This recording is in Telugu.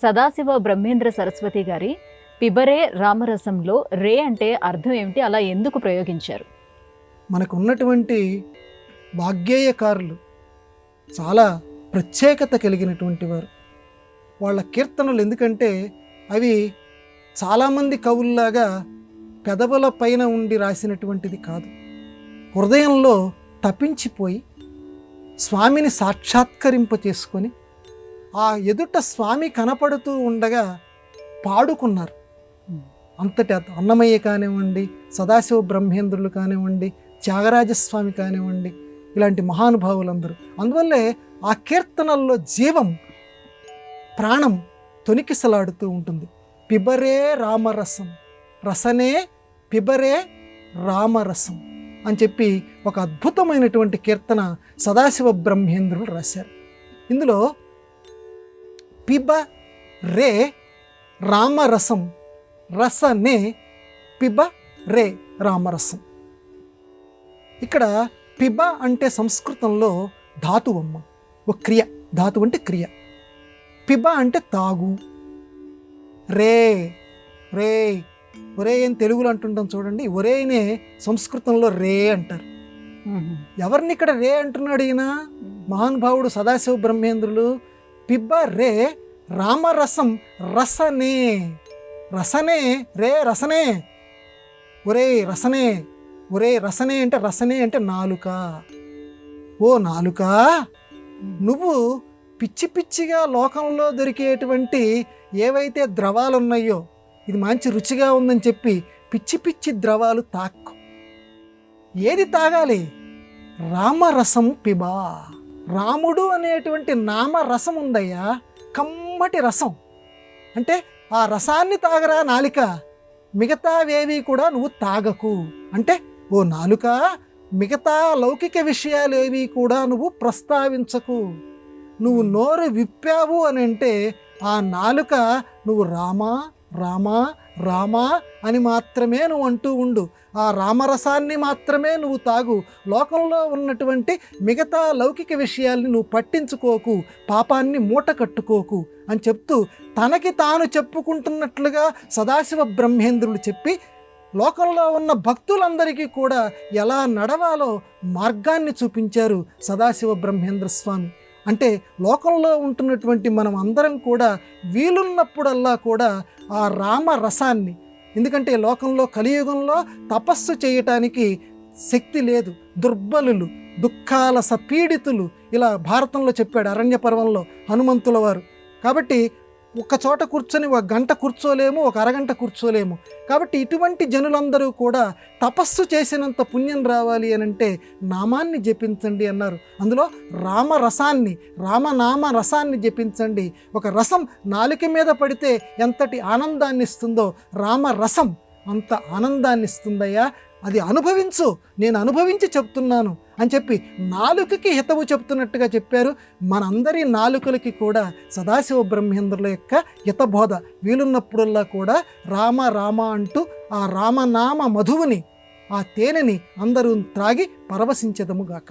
సదాశివ బ్రహ్మేంద్ర సరస్వతి గారి పిబరే రామరసంలో రే అంటే అర్థం ఏమిటి, అలా ఎందుకు ప్రయోగించారు? మనకు ఉన్నటువంటి వాగ్గేయకారులు చాలా ప్రత్యేకత కలిగినటువంటి వారు. వాళ్ళ కీర్తనలు ఎందుకంటే అవి చాలామంది కవుల్లాగా పెదవుల పైన ఉండి రాసినటువంటిది కాదు. హృదయంలో తపించిపోయి స్వామిని సాక్షాత్కరింప చేసుకొని ఆ ఎదుట స్వామి కనపడుతూ ఉండగా పాడుకున్నారు. అంతటి అన్నమయ్య కానివ్వండి, సదాశివ బ్రహ్మేంద్రులు కానివ్వండి, త్యాగరాజస్వామి కానివ్వండి, ఇలాంటి మహానుభావులందరూ. అందువల్లే ఆ కీర్తనల్లో జీవం, ప్రాణం తొనికిసలాడుతూ ఉంటుంది. పిబరే రామరసం, రసనే పిబరే రామరసం అని చెప్పి ఒక అద్భుతమైనటువంటి కీర్తన సదాశివ బ్రహ్మేంద్రులు రాశారు. ఇందులో పిబ రే రామరసం, రసనే పిబ రే రామరసం. ఇక్కడ పిబ అంటే సంస్కృతంలో ధాతువమ్మ, ఒక క్రియ. ధాతు అంటే క్రియ. పిబ అంటే తాగు. రే రే ఒరే అని తెలుగులో అంటుంటాం చూడండి, ఒరేనే సంస్కృతంలో రే అంటారు. ఎవరిని ఇక్కడ రే అంటున్నాడు ఈయన? మహానుభావుడు సదాశివ బ్రహ్మేంద్రులు. పిబ రే రామరసం, రసనే. రసనే రే రసనే, ఒరే రసనే. ఒరే రసనే అంటే, రసనే అంటే నాలుక. ఓ నాలుక, నువ్వు పిచ్చి పిచ్చిగా లోకంలో దొరికేటువంటి ఏవైతే ద్రవాలు ఉన్నాయో, ఇది మంచి రుచిగా ఉందని చెప్పి పిచ్చి పిచ్చి ద్రవాలు తాక్కు. ఏది తాగాలి? రామరసం పిబా. రాముడు అనేటువంటి నామరసం ఉందయ్యా, కమ్మటి రసం. అంటే ఆ రసాన్ని తాగరా నాలిక, మిగతావేవి కూడా నువ్వు తాగకు. అంటే ఓ నాలుక, మిగతా లౌకిక విషయాలేవి కూడా నువ్వు ప్రస్తావించకు. నువ్వు నోరు విప్పావు అని అంటే ఆ నాలుక నువ్వు రామా రామా రామా అని మాత్రమే నువ్వు అంటూ ఉండు. ఆ రామరసాన్ని మాత్రమే నువ్వు తాగు. లోకంలో ఉన్నటువంటి మిగతా లౌకిక విషయాల్ని నువ్వు పట్టించుకోకు, పాపాన్ని మూట కట్టుకోకు అని చెప్తూ తనకి తాను చెప్పుకుంటున్నట్లుగా సదాశివ బ్రహ్మేంద్రులు చెప్పి లోకంలో ఉన్న భక్తులందరికీ కూడా ఎలా నడవాలో మార్గాన్ని చూపించారు సదాశివ బ్రహ్మేంద్ర స్వామి. అంటే లోకంలో ఉంటున్నటువంటి మనం అందరం కూడా వీలున్నప్పుడల్లా కూడా ఆ రామరసాన్ని, ఎందుకంటే లోకంలో కలియుగంలో తపస్సు చేయటానికి శక్తి లేదు, దుర్బలులు, దుఃఖాల సపీడితులు, ఇలా భారతంలో చెప్పాడు అరణ్య పర్వంలో హనుమంతుల వారు. కాబట్టి ఒక చోట కూర్చొని ఒక గంట కూర్చోలేము, ఒక అరగంట కూర్చోలేము. కాబట్టి ఇటువంటి జనులందరూ కూడా తపస్సు చేసినంత పుణ్యం రావాలి అని అంటే నామాన్ని జపించండి అన్నారు. అందులో రామరసాన్ని, రామనామ రసాన్ని జపించండి. ఒక రసం నాలుక మీద పడితే ఎంతటి ఆనందాన్ని ఇస్తుందో రామరసం అంత ఆనందాన్ని ఇస్తుందయ్యా, అది అనుభవించు, నేను అనుభవించి చెప్తున్నాను అని చెప్పి నాలుకకి హితవు చెప్తున్నట్టుగా చెప్పారు. మనందరి నాలుకలకి కూడా సదాశివ బ్రహ్మేంద్రుల యొక్క హితబోధ. వీలున్నప్పుడల్లా కూడా రామ రామ అంటూ ఆ రామనామ మధువుని, ఆ తేనెని అందరూ త్రాగి పరవశించెదముగాక.